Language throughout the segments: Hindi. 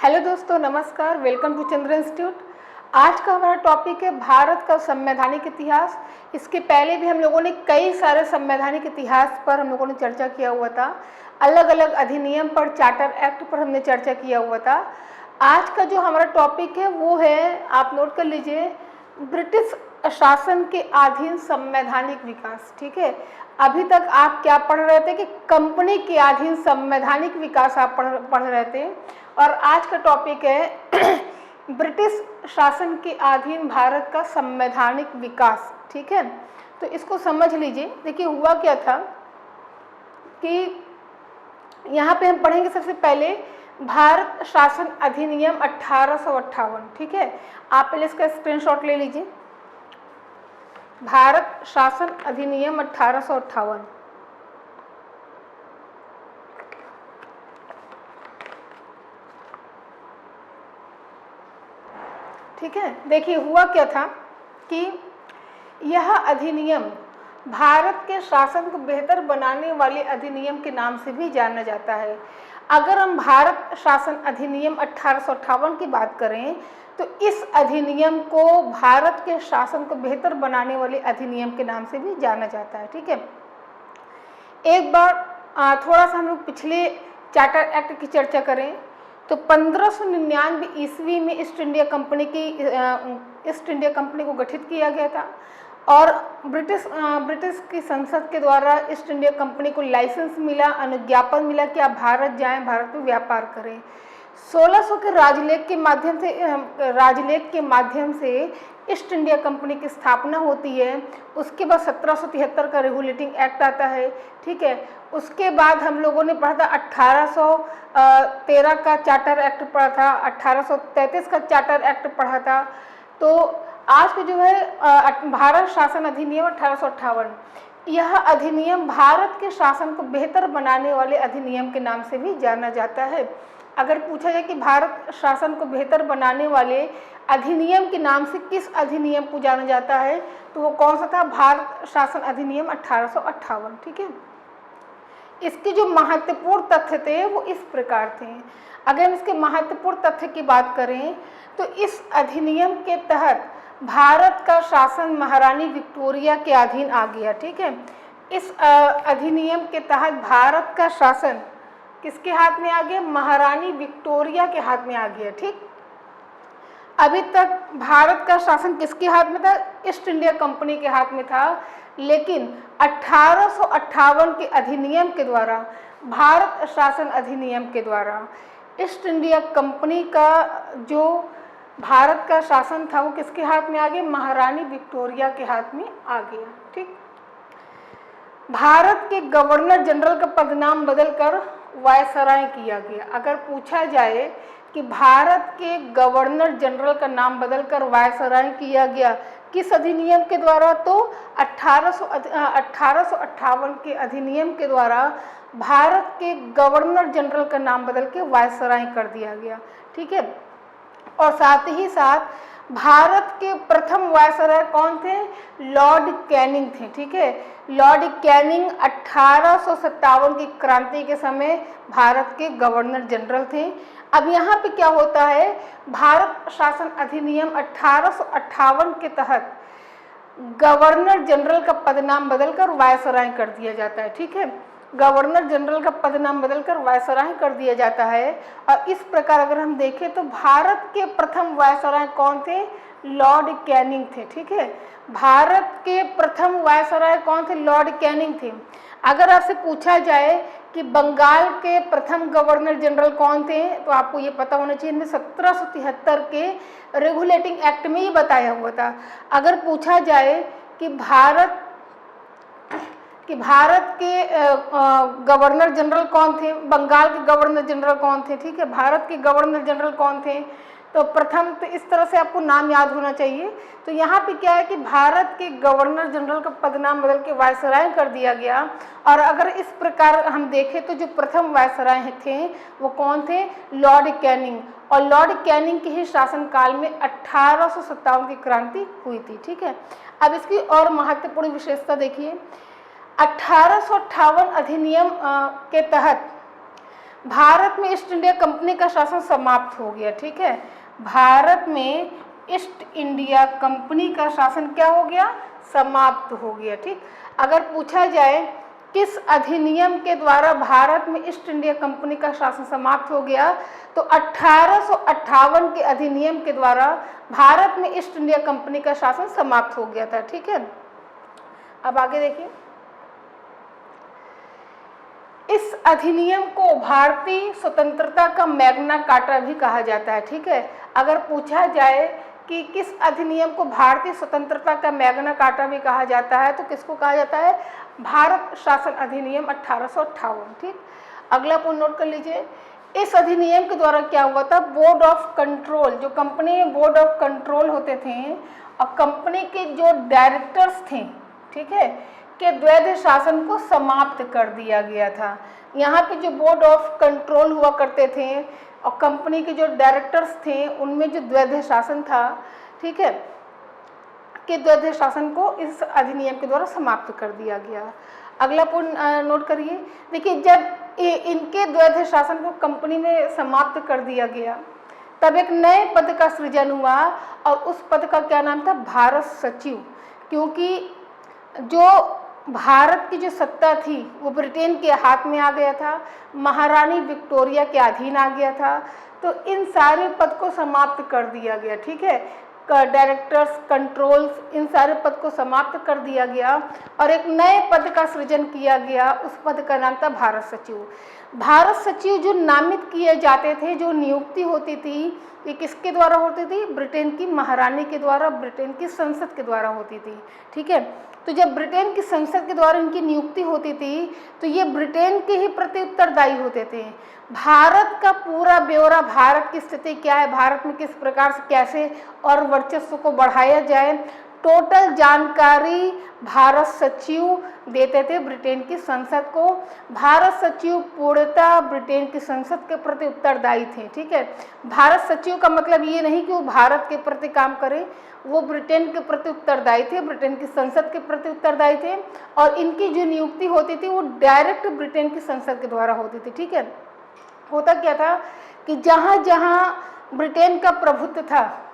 हेलो दोस्तों, नमस्कार। Welcome to Chandra institute. आज का हमारा टॉपिक है भारत का संवैधानिक इतिहास। इसके पहले भी हम लोगों ने कई सारे संवैधानिक इतिहास पर हम लोगों ने चर्चा किया हुआ था। अलग अलग अधिनियम पर, चार्टर एक्ट पर हमने चर्चा किया हुआ था। आज का जो हमारा टॉपिक है वो है, आप नोट कर लीजिए, ब्रिटिश शासन के अधीन संवैधानिक विकास। ठीक है, अभी तक आप क्या पढ़ रहे थे कि कंपनी के अधीन संवैधानिक विकास आप पढ़ रहे थे, और आज का टॉपिक है ब्रिटिश शासन के अधीन भारत का संवैधानिक विकास। ठीक है, तो इसको समझ लीजिए। देखिए हुआ क्या था कि यहाँ पे हम पढ़ेंगे सबसे पहले भारत शासन अधिनियम 1858। ठीक है, आप पहले इसका स्क्रीनशॉट ले लीजिए। भारत शासन अधिनियम 1858। ठीक है, देखिए हुआ क्या था कि यह अधिनियम भारत के शासन को बेहतर बनाने वाले अधिनियम के नाम से भी जाना जाता है। अगर हम भारत शासन अधिनियम 1858 की बात करें तो इस अधिनियम को भारत के शासन को बेहतर बनाने वाले अधिनियम के नाम से भी जाना जाता है। ठीक है, एक बार थोड़ा सा हम लोग पिछले चार्टर एक्ट की चर्चा करें तो 1599 ईस्वी में ईस्ट इंडिया कंपनी को गठित किया गया था, और ब्रिटिश की संसद के द्वारा ईस्ट इंडिया कंपनी को लाइसेंस मिला, अनुज्ञापन मिला कि आप भारत जाएं, भारत में व्यापार करें। 1600 के राजलेख के माध्यम से ईस्ट इंडिया कंपनी की स्थापना होती है। उसके बाद 1773 का रेगुलेटिंग एक्ट आता है। ठीक है, उसके बाद हम लोगों ने पढ़ा था 1813 का चार्टर एक्ट पढ़ा था, 1833 का चार्टर एक्ट पढ़ा था। तो आज के जो है भारत शासन अधिनियम 1858, यह अधिनियम भारत के शासन को बेहतर बनाने वाले अधिनियम के नाम से भी जाना जाता है। अगर पूछा जाए कि भारत शासन को बेहतर बनाने वाले अधिनियम के नाम से किस अधिनियम को जाना जाता है तो वो कौन सा था? भारत शासन अधिनियम 1858। ठीक है, इसके जो महत्वपूर्ण तथ्य थे वो इस प्रकार थे। अगर हम इसके महत्वपूर्ण तथ्य की बात करें तो इस अधिनियम के तहत भारत का शासन महारानी विक्टोरिया के अधीन आ गया। ठीक है, इस अधिनियम के तहत भारत का शासन किसके हाथ में आ गया? महारानी विक्टोरिया के हाथ में आ गया। ठीक, अभी तक भारत का शासन किसके हाथ में था? ईस्ट इंडिया कंपनी के हाथ में था, लेकिन 1858 के अधिनियम के द्वारा, भारत शासन अधिनियम के द्वारा ईस्ट इंडिया कंपनी का जो भारत का शासन था वो किसके हाथ में आ गया? महारानी विक्टोरिया के हाथ में आ गया। ठीक, भारत के गवर्नर जनरल का पदनाम बदलकर वायसराय किया गया। अगर पूछा जाए कि भारत के गवर्नर जनरल का नाम बदलकर वायसराय किया गया किस अधिनियम के द्वारा, तो 1858 के अधिनियम के द्वारा भारत के गवर्नर जनरल का नाम बदल के वायसराय कर दिया गया। ठीक है, और साथ ही साथ भारत के प्रथम वायसराय कौन थे? लॉर्ड कैनिंग थे। ठीक है, लॉर्ड कैनिंग 1857 की क्रांति के समय भारत के गवर्नर जनरल थे। अब यहाँ पे क्या होता है? भारत शासन अधिनियम 1858 के तहत गवर्नर जनरल का पदनाम बदलकर वायसराय कर दिया जाता है। ठीक है, गवर्नर जनरल का पदनाम बदलकर वायसराय कर दिया जाता है। और इस प्रकार अगर हम देखें तो भारत के प्रथम वायसराय कौन थे? लॉर्ड कैनिंग थे। ठीक है, भारत के प्रथम वायसराय कौन थे? लॉर्ड कैनिंग थे। अगर आपसे पूछा जाए कि बंगाल के प्रथम गवर्नर जनरल कौन थे तो आपको ये पता होना चाहिए, 1773 के रेगुलेटिंग एक्ट में ये बताया हुआ था। अगर पूछा जाए कि भारत के गवर्नर जनरल कौन थे, बंगाल के गवर्नर जनरल कौन थे, ठीक है, भारत के गवर्नर जनरल कौन थे, तो प्रथम तो इस तरह से आपको नाम याद होना चाहिए। तो यहाँ पे क्या है कि भारत के गवर्नर जनरल का पदनाम बदल के वायसराय कर दिया गया। और अगर इस प्रकार हम देखें तो जो प्रथम वायसराय थे वो कौन थे? Lord Canning. और लॉर्ड कैनिंग के ही शासनकाल में 1857 की क्रांति हुई थी। ठीक है, अब इसकी और महत्वपूर्ण विशेषता देखिए, 1858 अधिनियम के तहत भारत में ईस्ट इंडिया कंपनी का शासन समाप्त हो गया। ठीक है, भारत में ईस्ट इंडिया कंपनी का शासन क्या हो गया, समाप्त हो गया। ठीक, अगर पूछा जाए किस अधिनियम के द्वारा भारत में ईस्ट इंडिया कंपनी का शासन समाप्त हो गया, तो 1858 के अधिनियम के द्वारा भारत में ईस्ट इंडिया कंपनी का शासन समाप्त हो गया था। ठीक है, अब आगे देखिए, इस अधिनियम को भारतीय स्वतंत्रता का मैग्ना कार्टा भी कहा जाता है। ठीक है, अगर पूछा जाए कि किस अधिनियम को भारतीय स्वतंत्रता का मैग्ना कार्टा भी कहा जाता है, तो किसको कहा जाता है, भारत शासन अधिनियम 1858। ठीक, अगला पॉइंट नोट कर लीजिए, इस अधिनियम के द्वारा क्या हुआ था, बोर्ड ऑफ कंट्रोल, जो कंपनी में बोर्ड ऑफ कंट्रोल होते थे और कंपनी के जो डायरेक्टर्स थे, ठीक है, के द्वैध शासन को समाप्त कर दिया गया था। यहाँ पे जो बोर्ड ऑफ कंट्रोल हुआ करते थे और कंपनी के जो डायरेक्टर्स थे उनमें जो द्वैध शासन था, ठीक है, के द्वैध शासन को इस अधिनियम के द्वारा समाप्त कर दिया गया। अगला पॉइंट नोट करिए, देखिए जब इनके द्वैध शासन को कंपनी में समाप्त कर दिया गया तब एक नए पद का सृजन हुआ और उस पद का क्या नाम था, भारत सचिव, क्योंकि जो भारत की जो सत्ता थी वो ब्रिटेन के हाथ में आ गया था, महारानी विक्टोरिया के अधीन आ गया था, तो इन सारे पद को समाप्त कर दिया गया। ठीक है, डायरेक्टर्स, कंट्रोल्स, इन सारे पद को समाप्त कर दिया गया और एक नए पद का सृजन किया गया, उस पद का नाम था भारत सचिव। भारत सचिव जो नामित किए जाते थे, जो नियुक्ति होती थी, ये किसके द्वारा होती थी, ब्रिटेन की महारानी के द्वारा, ब्रिटेन की संसद के द्वारा होती थी। ठीक है, तो जब ब्रिटेन की संसद के द्वारा इनकी नियुक्ति होती थी तो ये ब्रिटेन के ही प्रति उत्तरदायी होते थे। भारत का पूरा ब्यौरा, भारत की स्थिति क्या है, भारत में किस प्रकार से कैसे और वर्चस्व को बढ़ाया जाए, टोटल जानकारी भारत सचिव देते थे ब्रिटेन की संसद को। भारत सचिव पूर्णतः ब्रिटेन की संसद के प्रति उत्तरदायी थे। ठीक है, भारत सचिव का मतलब ये नहीं कि वो भारत के प्रति काम करे, वो ब्रिटेन के प्रति उत्तरदायी थे, ब्रिटेन की संसद के प्रति उत्तरदायी थे और इनकी जो नियुक्ति होती थी वो डायरेक्ट ब्रिटेन की संसद के द्वारा होती थी। ठीक है, होता क्या था कि जहाँ जहाँ ब्रिटेन का प्रभुत्व था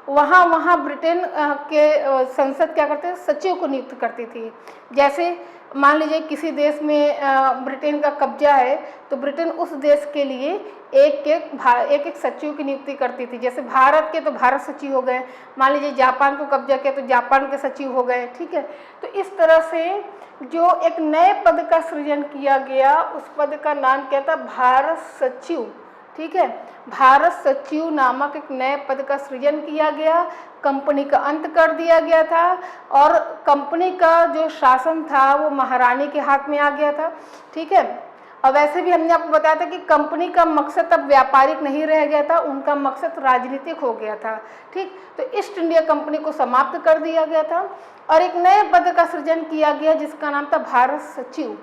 वहाँ वहाँ ब्रिटेन के संसद क्या करते थे, सचिव को नियुक्त करती थी। जैसे मान लीजिए किसी देश में ब्रिटेन का कब्जा है तो ब्रिटेन उस देश के लिए एक एक सचिव की नियुक्ति करती थी। जैसे भारत के तो भारत सचिव हो गए, मान लीजिए जापान को कब्जा किया तो जापान के सचिव हो गए। ठीक है, तो इस तरह से जो एक नए पद का सृजन किया गया उस पद का नाम क्या था, भारत सचिव। ठीक है, भारत सचिव नामक एक नए पद का सृजन किया गया, कंपनी का अंत कर दिया गया था और कंपनी का जो शासन था वो महारानी के हाथ में आ गया था। ठीक है, और वैसे भी हमने आपको बताया था कि कंपनी का मकसद अब व्यापारिक नहीं रह गया था, उनका मकसद राजनीतिक हो गया था। ठीक, तो ईस्ट इंडिया कंपनी को समाप्त कर दिया गया था और एक नए पद का सृजन किया गया जिसका नाम था भारत सचिव।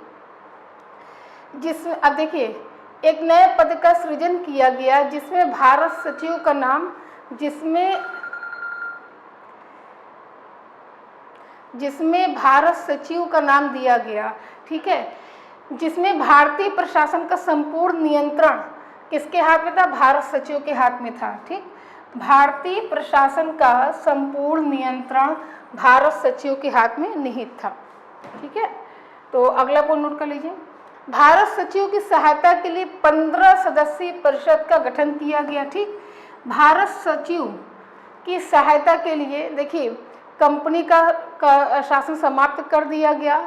जिसमें अब देखिए एक नए पद का सृजन किया गया जिसमें भारत सचिव का नाम, जिसमें भारत सचिव का नाम दिया गया। ठीक है, जिसमें भारतीय प्रशासन का संपूर्ण नियंत्रण किसके हाथ में था, भारत सचिव के हाथ में था। ठीक, भारतीय प्रशासन का संपूर्ण नियंत्रण भारत सचिव के हाथ में निहित था। ठीक है, तो अगला पॉइंट नोट कर लीजिए, भारत सचिव की सहायता के लिए 15 सदस्यीय परिषद का गठन किया गया। ठीक, भारत सचिव की सहायता के लिए देखिए कंपनी का शासन समाप्त कर दिया गया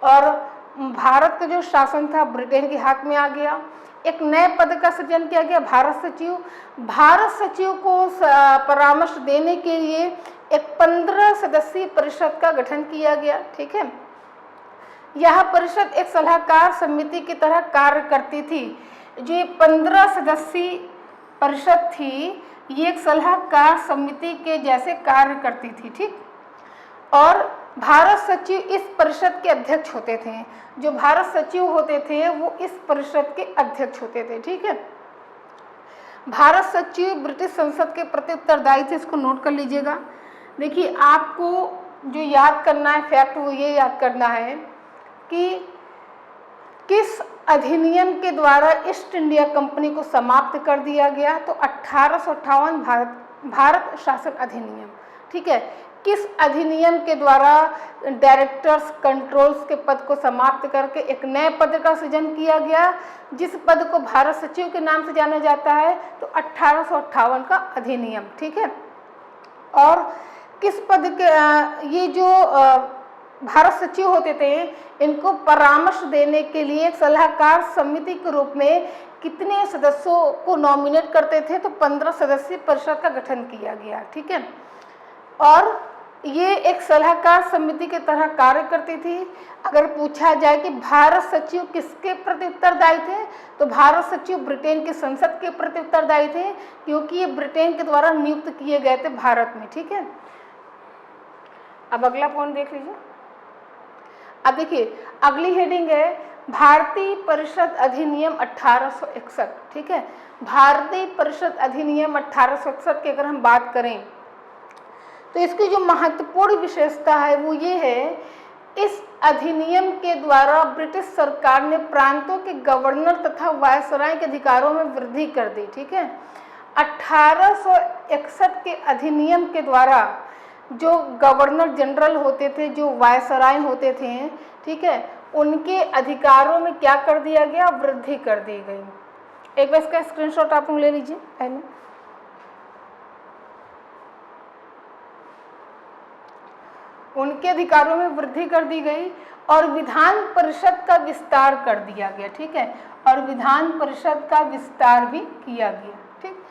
और भारत का जो शासन था ब्रिटेन के हाथ में आ गया। एक नए पद का सृजन किया गया भारत सचिव। भारत सचिव को परामर्श देने के लिए एक 15 सदस्यीय परिषद का गठन किया गया। ठीक है, यह परिषद एक सलाहकार समिति की तरह कार्य करती थी। जो ये 15 सदस्यीय परिषद थी ये एक सलाहकार समिति के जैसे कार्य करती थी। ठीक, और भारत सचिव इस परिषद के अध्यक्ष होते थे। जो भारत सचिव होते थे वो इस परिषद के अध्यक्ष होते थे। ठीक है, भारत सचिव ब्रिटिश संसद के प्रति उत्तरदायी थे, इसको नोट कर लीजिएगा। देखिए आपको जो याद करना है फैक्ट वो ये याद करना है कि किस अधिनियम के द्वारा ईस्ट इंडिया कंपनी को समाप्त कर दिया गया? तो 1858 भारत शासन अधिनियम। ठीक है, किस अधिनियम के द्वारा डायरेक्टर्स कंट्रोल्स के पद को समाप्त करके एक नए पद का सृजन किया गया, जिस पद को भारत सचिव के नाम से जाना जाता है? तो 1858 का अधिनियम। ठीक है, और किस पद के ये जो भारत सचिव होते थे, इनको परामर्श देने के लिए एक सलाहकार समिति के रूप में कितने सदस्यों को नॉमिनेट करते थे? तो 15 सदस्यीय परिषद का गठन किया गया। ठीक है, और ये एक सलाहकार समिति की तरह कार्य करती थी। अगर पूछा जाए कि भारत सचिव किसके प्रति उत्तरदायी थे, तो भारत सचिव ब्रिटेन की संसद के प्रति उत्तरदायी थे, क्योंकि ये ब्रिटेन के द्वारा नियुक्त किए गए थे भारत में। ठीक है, अब अगला पॉइंट देख लीजिए। अब देखिए, अगली हेडिंग है भारतीय परिषद अधिनियम 1861। ठीक है, भारतीय परिषद अधिनियम 1861 की अगर हम बात करें तो इसकी जो महत्वपूर्ण विशेषता है वो ये है, इस अधिनियम के द्वारा ब्रिटिश सरकार ने प्रांतों के गवर्नर तथा वायसराय के अधिकारों में वृद्धि कर दी। ठीक है, 1861 के अधिनियम के द्वारा जो गवर्नर जनरल होते थे, जो वायसराय होते थे, ठीक है, उनके अधिकारों में क्या कर दिया गया? वृद्धि कर दी गई। एक बार इसका स्क्रीनशॉट आप लोग ले लीजिए पहले। उनके अधिकारों में वृद्धि कर दी गई और विधान परिषद का विस्तार कर दिया गया। ठीक है, और विधान परिषद का विस्तार भी किया गया। ठीक,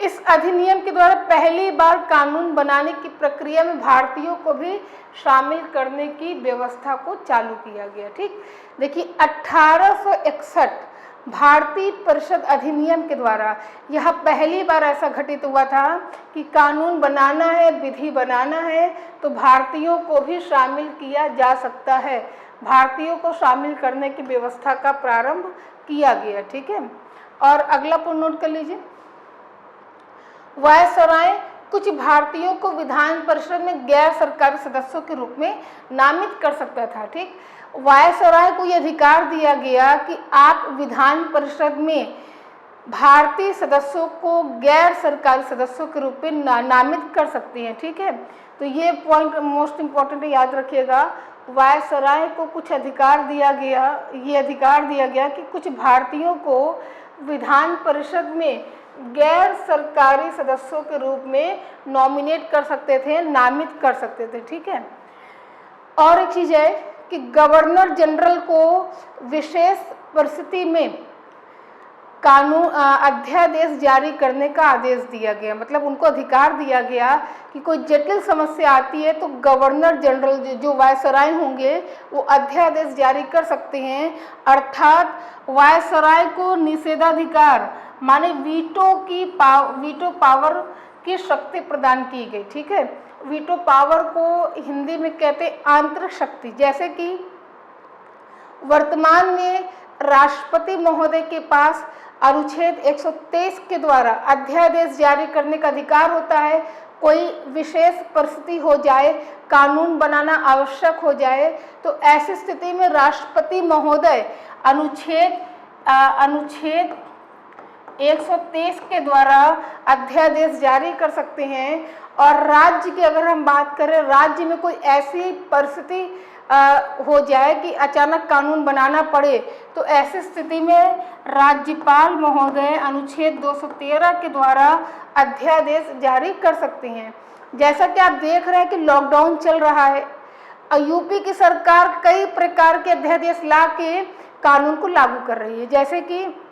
इस अधिनियम के द्वारा पहली बार कानून बनाने की प्रक्रिया में भारतीयों को भी शामिल करने की व्यवस्था को चालू किया गया। ठीक, देखिए 1861 भारतीय परिषद अधिनियम के द्वारा यह पहली बार ऐसा घटित हुआ था कि कानून बनाना है, विधि बनाना है, तो भारतीयों को भी शामिल किया जा सकता है। भारतीयों को शामिल करने की व्यवस्था का प्रारंभ किया गया। ठीक है, और अगला पॉइंट नोट कर लीजिए। वायसराय कुछ भारतीयों को विधान परिषद में गैर सरकारी सदस्यों के रूप में नामित कर सकता था। ठीक, वायसराय को यह अधिकार दिया गया कि आप विधान परिषद में भारतीय सदस्यों को गैर सरकारी सदस्यों के रूप में नामित कर सकते हैं। ठीक है, तो ये पॉइंट मोस्ट इम्पॉर्टेंट याद रखिएगा। वायसराय को कुछ अधिकार दिया गया, ये अधिकार दिया गया कि कुछ भारतीयों को विधान परिषद में गैर सरकारी सदस्यों के रूप में नॉमिनेट कर सकते थे, नामित कर सकते थे। ठीक है, और एक चीज़ है कि गवर्नर जनरल को विशेष परिस्थिति में कानून अध्यादेश जारी करने का आदेश दिया गया। मतलब उनको अधिकार दिया गया कि कोई जटिल समस्या आती है तो गवर्नर जनरल जो वायसराय होंगे वो अध्यादेश जारी कर सकते हैं। अर्थात वायसराय को निषेधाधिकार माने वीटो पावर की शक्ति प्रदान की गई। ठीक है, वीटो पावर को हिंदी में कहते हैं आंतरिक शक्ति। जैसे कि वर्तमान में राष्ट्रपति महोदय के पास अनुच्छेद 123 के द्वारा अध्यादेश जारी करने का अधिकार होता है। कोई विशेष परिस्थिति हो जाए, कानून बनाना आवश्यक हो जाए, तो ऐसी स्थिति में राष्ट्रपति महोदय अनुच्छेद 123 के द्वारा अध्यादेश जारी कर सकते हैं। और राज्य की अगर हम बात करें, राज्य में कोई ऐसी परिस्थिति हो जाए कि अचानक कानून बनाना पड़े, तो ऐसी स्थिति में राज्यपाल महोदय अनुच्छेद 213 के द्वारा अध्यादेश जारी कर सकते हैं। जैसा कि आप देख रहे हैं कि लॉकडाउन चल रहा है, यूपी की सरकार कई प्रकार के अध्यादेश ला के कानून को लागू कर रही है। जैसे कि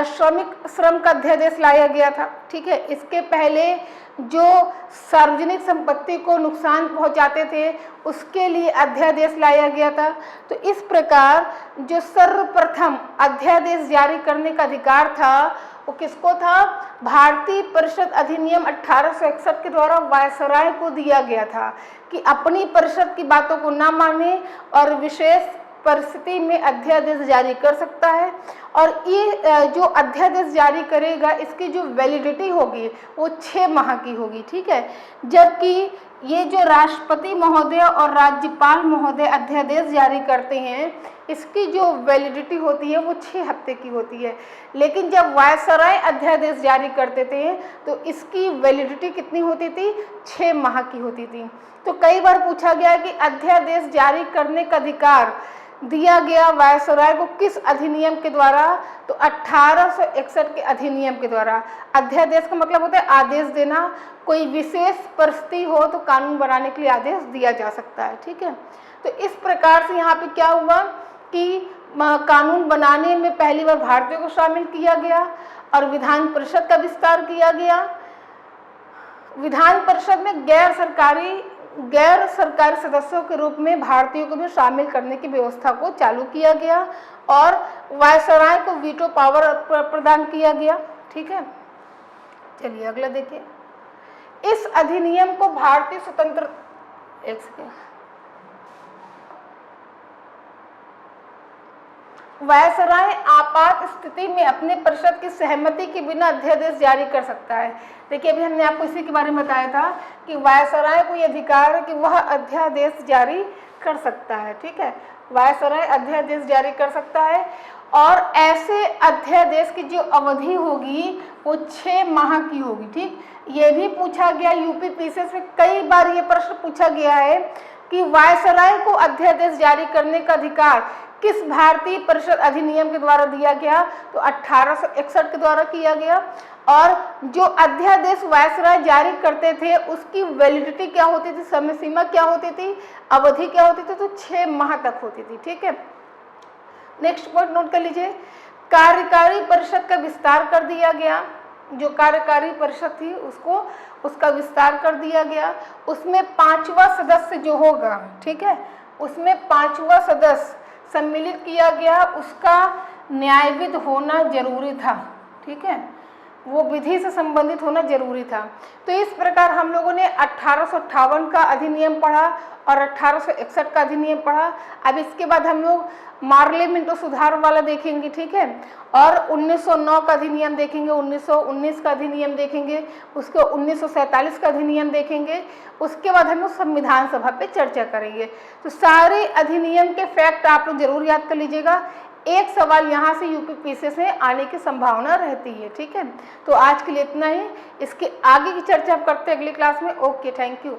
श्रमिक श्रम का अध्यादेश लाया गया था। ठीक है, इसके पहले जो सार्वजनिक संपत्ति को नुकसान पहुंचाते थे उसके लिए अध्यादेश लाया गया था। तो इस प्रकार जो सर्वप्रथम अध्यादेश जारी करने का अधिकार था वो किसको था? भारतीय परिषद अधिनियम 1861 के द्वारा वायसराय को दिया गया था कि अपनी परिषद की बातों को ना माने और विशेष परिस्थिति में अध्यादेश जारी कर सकता है। और ये जो अध्यादेश जारी करेगा इसकी जो वैलिडिटी होगी वो 6 माह की होगी, ठीक है। जबकि ये जो राष्ट्रपति महोदय और राज्यपाल महोदय अध्यादेश जारी करते हैं इसकी जो वैलिडिटी होती है वो 6 हफ्ते की होती है। लेकिन जब वायसराय अध्यादेश जारी करते थे तो इसकी वैलिडिटी कितनी होती थी, 6 माह की होती थी। तो कई बार पूछा गया कि अध्यादेश जारी करने का अधिकार दिया गया वायसराय को किस अधिनियम के द्वारा, तो 1861 के अधिनियम के द्वारा। अध्यादेश का मतलब होता है आदेश देना, कोई विशेष परिस्थिति हो तो कानून बनाने के लिए आदेश दिया जा सकता है, ठीक है। तो इस प्रकार से यहाँ पे क्या हुआ कि कानून बनाने में पहली बार भारतीयों को शामिल किया गया और विधान परिषद का विस्तार किया गया। विधान परिषद में गैर सरकारी सदस्यों के रूप में भारतीयों को भी शामिल करने की व्यवस्था को चालू किया गया और वायसराय को वीटो पावर प्रदान किया गया, ठीक है। चलिए अगला देखिए। इस अधिनियम को भारतीय स्वतंत्र वायसराय आपात स्थिति में अपने परिषद की सहमति के बिना अध्यादेश जारी कर सकता है। देखिए अभी हमने आपको इसी के बारे में बताया था कि वायसराय को यह अधिकार है कि वह अध्यादेश जारी कर सकता है, ठीक है। वायसराय अध्यादेश जारी कर सकता है और ऐसे अध्यादेश की जो अवधि होगी वो 6 माह की होगी, ठीक। ये भी पूछा गया यूपी पीसीएस में कई बार ये प्रश्न पूछा गया है कि वायसराय को अध्यादेश जारी करने का अधिकार किस भारतीय परिषद अधिनियम के द्वारा दिया गया, तो 1861 के द्वारा किया गया। और जो अध्यादेश वायसराय जारी करते थे उसकी वैलिडिटी क्या होती थी, समय सीमा क्या होती थी, अवधि क्या होती थी, तो 6 माह तक होती थी, ठीक है। नेक्स्ट पॉइंट नोट कर लीजिए। कार्यकारी परिषद का विस्तार कर दिया गया। जो कार्यकारी परिषद थी उसका विस्तार कर दिया गया। उसमें 5वां सदस्य जो होगा, ठीक है, उसमें 5वां सदस्य सम्मिलित किया गया, उसका न्यायविद होना जरूरी था, ठीक है, वो विधि से संबंधित होना जरूरी था। तो इस प्रकार हम लोगों ने 1858 का अधिनियम पढ़ा और 1861 का अधिनियम पढ़ा। अब इसके बाद हम लोग मार्लियामेंटो सुधार वाला देखेंगे, ठीक है, और 1909 का अधिनियम देखेंगे, 1919 का अधिनियम देखेंगे, उसके 1947 का अधिनियम देखेंगे। उसके बाद हम लोग संविधान सभा पे चर्चा करेंगे। तो सारे अधिनियम के फैक्ट आप लोग जरूर याद कर लीजिएगा। एक सवाल यहाँ से यूपी पीसीएस में आने की संभावना रहती है, ठीक है। तो आज के लिए इतना ही, इसके आगे की चर्चा करते हैं अगली क्लास में। Okay, thank you.